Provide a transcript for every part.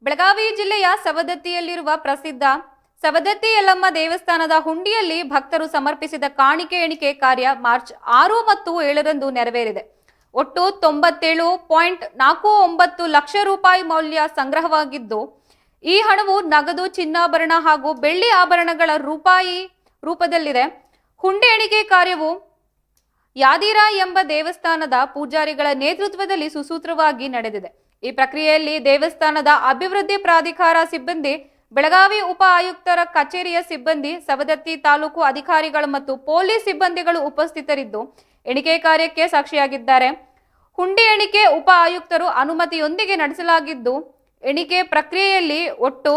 ಬೆಳಗಾವಿ ಜಿಲ್ಲೆಯ ಸವದತ್ತಿಯಲ್ಲಿರುವ ಪ್ರಸಿದ್ಧ ಸವದತ್ತಿ ಯಲ್ಲಮ್ಮ ದೇವಸ್ಥಾನದ ಹುಂಡಿಯಲ್ಲಿ ಭಕ್ತರು ಸಮರ್ಪಿಸಿದ ಕಾಣಿಕೆ ಎಣಿಕೆ ಕಾರ್ಯ ಮಾರ್ಚ್ 6 ಮತ್ತು 7ರಂದು ನೆರವೇರಿದೆ. ಒಟ್ಟು 97.49 ಲಕ್ಷ ರೂಪಾಯಿ ಮೌಲ್ಯ ಸಂಗ್ರಹವಾಗಿದ್ದು, ಈ ಹಣವು ನಗದು, ಚಿನ್ನಾಭರಣ ಹಾಗೂ ಬೆಳ್ಳಿ ಆಭರಣಗಳ ರೂಪದಲ್ಲಿದೆ. ಹುಂಡಿ ಎಣಿಕೆ ಕಾರ್ಯವು ಯಾದಿರ ಎಂಬ ದೇವಸ್ಥಾನದ ಪೂಜಾರಿಗಳ ನೇತೃತ್ವದಲ್ಲಿ ಸುಸೂತ್ರವಾಗಿ ನಡೆದಿದೆ. ಈ ಪ್ರಕ್ರಿಯೆಯಲ್ಲಿ ದೇವಸ್ಥಾನದ ಅಭಿವೃದ್ಧಿ ಪ್ರಾಧಿಕಾರ ಸಿಬ್ಬಂದಿ, ಬೆಳಗಾವಿ ಉಪ ಆಯುಕ್ತರ ಕಚೇರಿಯ ಸಿಬ್ಬಂದಿ, ಸವದತ್ತಿ ತಾಲೂಕು ಅಧಿಕಾರಿಗಳು ಮತ್ತು ಪೊಲೀಸ್ ಸಿಬ್ಬಂದಿಗಳು ಉಪಸ್ಥಿತರಿದ್ದು ಎಣಿಕೆ ಕಾರ್ಯಕ್ಕೆ ಸಾಕ್ಷಿಯಾಗಿದ್ದಾರೆ. ಹುಂಡಿ ಎಣಿಕೆ ಉಪ ಆಯುಕ್ತರು ಅನುಮತಿಯೊಂದಿಗೆ ನಡೆಸಲಾಗಿದ್ದು, ಎಣಿಕೆ ಪ್ರಕ್ರಿಯೆಯಲ್ಲಿ ಒಟ್ಟು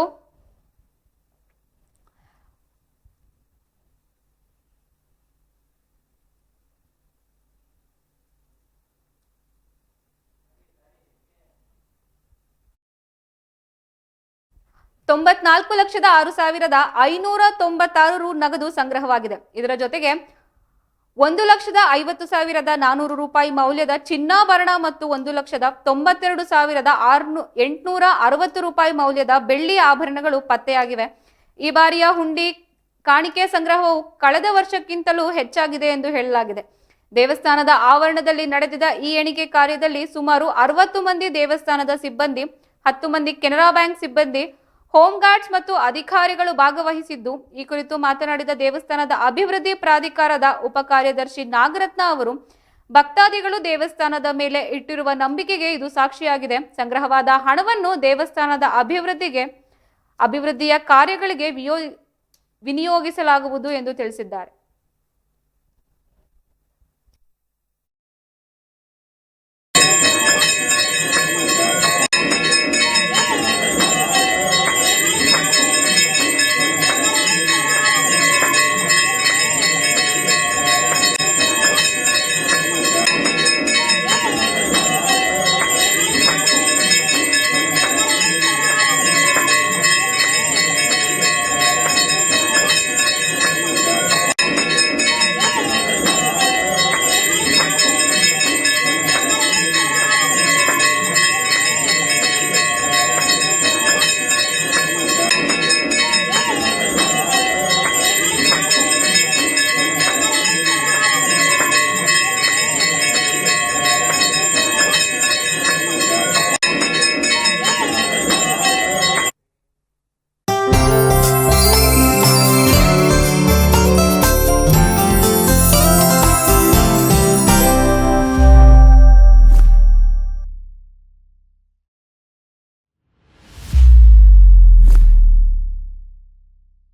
94,06,596 ರು ನಗದು ಸಂಗ್ರಹವಾಗಿದೆ. ಇದರ ಜೊತೆಗೆ 1,50,400 ರೂಪಾಯಿ ಮೌಲ್ಯದ ಚಿನ್ನಾಭರಣ ಮತ್ತು 1,92,860 ರೂಪಾಯಿ ಮೌಲ್ಯದ ಬೆಳ್ಳಿ ಆಭರಣಗಳು ಪತ್ತೆಯಾಗಿವೆ. ಈ ಬಾರಿಯ ಹುಂಡಿ ಕಾಣಿಕೆ ಸಂಗ್ರಹವು ಕಳೆದ ವರ್ಷಕ್ಕಿಂತಲೂ ಹೆಚ್ಚಾಗಿದೆ ಎಂದು ಹೇಳಲಾಗಿದೆ. ದೇವಸ್ಥಾನದ ಆವರಣದಲ್ಲಿ ನಡೆದಿದ್ದ ಈ ಎಣಿಕೆ ಕಾರ್ಯದಲ್ಲಿ ಸುಮಾರು 60 ಮಂದಿ ದೇವಸ್ಥಾನದ ಸಿಬ್ಬಂದಿ, 10 ಮಂದಿ ಕೆನರಾ ಬ್ಯಾಂಕ್ ಸಿಬ್ಬಂದಿ, ಹೋಮ್ ಗಾರ್ಡ್ಸ್ ಮತ್ತು ಅಧಿಕಾರಿಗಳು ಭಾಗವಹಿಸಿದ್ದು, ಈ ಕುರಿತು ಮಾತನಾಡಿದ ದೇವಸ್ಥಾನದ ಅಭಿವೃದ್ಧಿ ಪ್ರಾಧಿಕಾರದ ಉಪ ಕಾರ್ಯದರ್ಶಿ ನಾಗರತ್ನ ಅವರು, ಭಕ್ತಾದಿಗಳು ದೇವಸ್ಥಾನದ ಮೇಲೆ ಇಟ್ಟಿರುವ ನಂಬಿಕೆಗೆ ಇದು ಸಾಕ್ಷಿಯಾಗಿದೆ. ಸಂಗ್ರಹವಾದ ಹಣವನ್ನು ದೇವಸ್ಥಾನದ ಅಭಿವೃದ್ಧಿಯ ಕಾರ್ಯಗಳಿಗೆ ವಿನಿಯೋಗಿಸಲಾಗುವುದು ಎಂದು ತಿಳಿಸಿದ್ದಾರೆ.